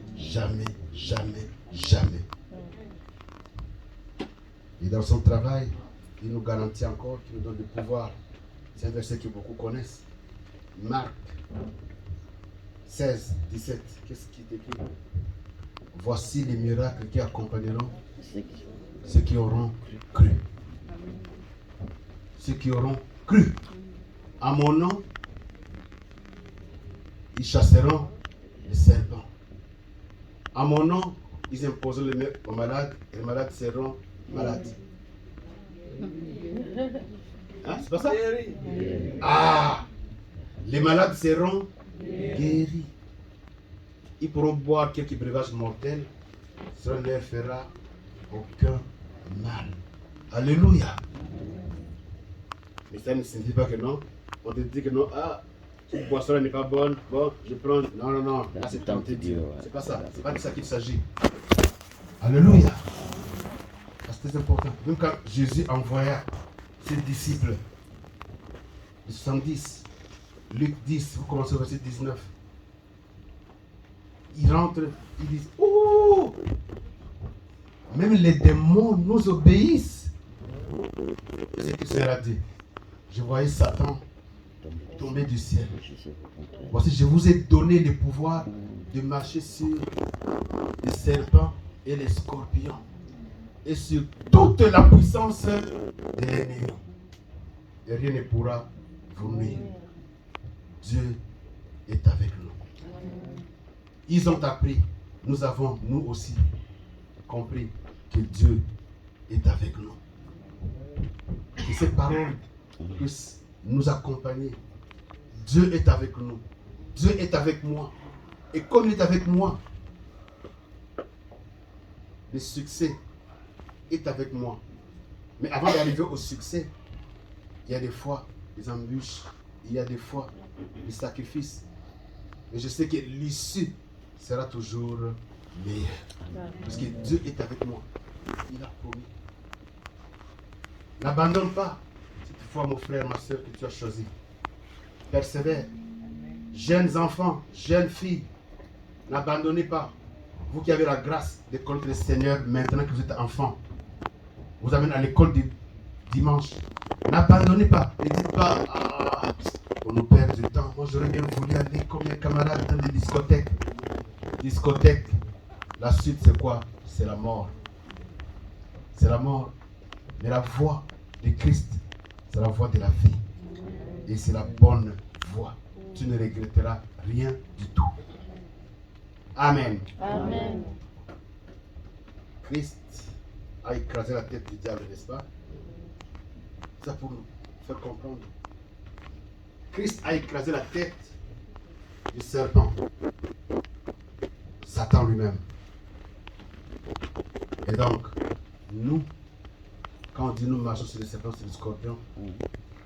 Speaker 1: Et dans son travail, il nous garantit encore qu'il nous donne du pouvoir. C'est un verset que beaucoup connaissent. Marc 16, 17. Qu'est-ce qui est écrit? Voici les miracles qui accompagneront ceux qui auront cru. Ceux qui auront cru. À mon nom, ils chasseront les serpents. À mon nom, ils imposeront les mains aux malades et les malades seront malades. Hein, c'est pas ça? Ah! Les malades seront guéris. Ils pourront boire quelques breuvages mortels, cela ne leur fera aucun mal. Alléluia. Mais ça ne signifie pas que non. On te dit que non, ah, cette boisson n'est pas bonne, bon, je prends. Non. Là, c'est tenté Dieu. C'est pas ça. C'est pas de ça qu'il s'agit. Alléluia. C'est très important. Même quand Jésus envoya ses disciples, les 70, Luc 10, vous commencez au verset 19. Ils rentrent, ils disent, oh, même les démons nous obéissent. C'est ce que le Seigneur a dit. Je voyais Satan tomber du ciel. Voici, je vous ai donné le pouvoir de marcher sur les serpents et les scorpions et sur toute la puissance de l'ennemi. Et rien ne pourra vous nuire. Dieu est avec nous. Ils ont appris, nous avons, nous aussi, compris que Dieu est avec nous. Que ces paroles puissent nous accompagner. Dieu est avec nous. Dieu est avec moi. Et comme il est avec moi, le succès est avec moi. Mais avant d'arriver au succès, il y a des fois des embûches, il y a des fois des sacrifices. Mais je sais que l'issue sera toujours meilleure. Parce que Dieu est avec moi. Il a promis. N'abandonne pas cette foi, mon frère, ma soeur, que tu as choisi. Persévère. Jeunes enfants, jeunes filles, n'abandonnez pas. Vous qui avez la grâce de connaître le Seigneur maintenant que vous êtes enfant, vous amène à l'école du dimanche. N'abandonnez pas. Ne dites pas, ah, on nous perd du temps. Moi, j'aurais bien voulu aller comme mes camarades dans des discothèques. Discothèque, la suite, c'est quoi? C'est la mort. C'est la mort. Mais la voie de Christ, c'est la voie de la vie. Et c'est la bonne voie. Tu ne regretteras rien du tout. Amen.
Speaker 2: Amen.
Speaker 1: Christ a écrasé la tête du diable, n'est-ce pas? Ça pour nous faire comprendre. Christ a écrasé la tête du serpent. Satan lui-même. Et donc, nous, quand on dit nous marchons sur les serpents, sur les scorpions,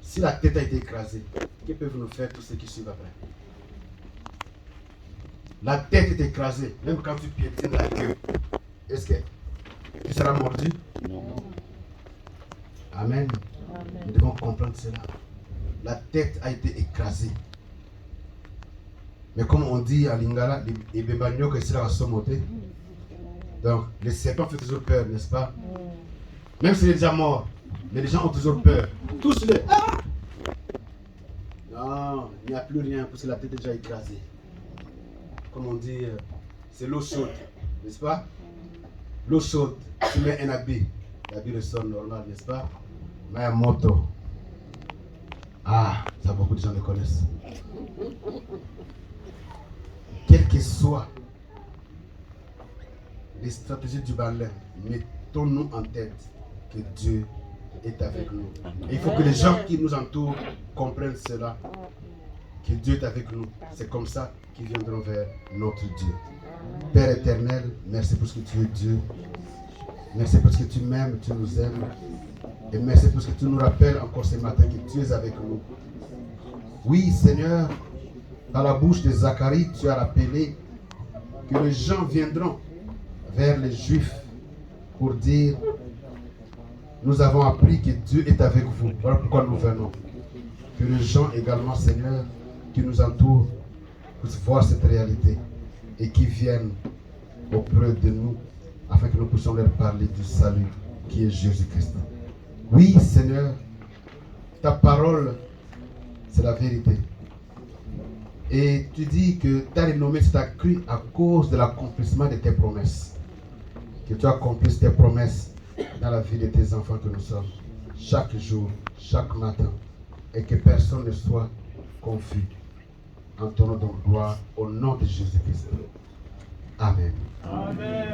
Speaker 1: si la tête a été écrasée, que peuvent nous faire tous ceux qui suivent après? La tête est écrasée, même quand tu piétines la queue. Est-ce que tu seras mordu?
Speaker 2: Non.
Speaker 1: Amen. Nous devons comprendre cela. La tête a été écrasée. Mais comme on dit à Lingala, les bébagnos que sera assommé. Donc, les serpents font toujours peur, n'est-ce pas? Même s'il est déjà mort, mais les gens ont toujours peur. Tous les. Ah! Non, il n'y a plus rien parce que la tête est déjà écrasée. Comme on dit, c'est l'eau chaude, n'est-ce pas? L'eau chaude, tu mets un habit, l'habit ressort normal, n'est-ce pas? Mais un moto. Ah, ça beaucoup de gens le connaissent. Quelles que soient les stratégies du balai, mettons-nous en tête que Dieu est avec nous. Et il faut que les gens qui nous entourent comprennent cela, que Dieu est avec nous. C'est comme ça qu'ils viendront vers notre Dieu. Père éternel, merci parce que tu es Dieu. Merci parce que tu m'aimes, tu nous aimes. Et merci parce que tu nous rappelles encore ce matin que tu es avec nous. Oui, Seigneur, par la bouche de Zacharie, tu as rappelé que les gens viendront vers les Juifs pour dire: nous avons appris que Dieu est avec vous. Voilà pourquoi nous venons. Que les gens également, Seigneur, qui nous entourent, puissent voir cette réalité et qui viennent auprès de nous afin que nous puissions leur parler du salut qui est Jésus-Christ. Oui, Seigneur, ta parole, c'est la vérité. Et tu dis que ta renommée s'est accrue à cause de l'accomplissement de tes promesses. Que tu accomplisses tes promesses dans la vie de tes enfants que nous sommes, chaque jour, chaque matin, et que personne ne soit confus. En ton nom de gloire, au nom de Jésus-Christ. Amen.
Speaker 3: Amen.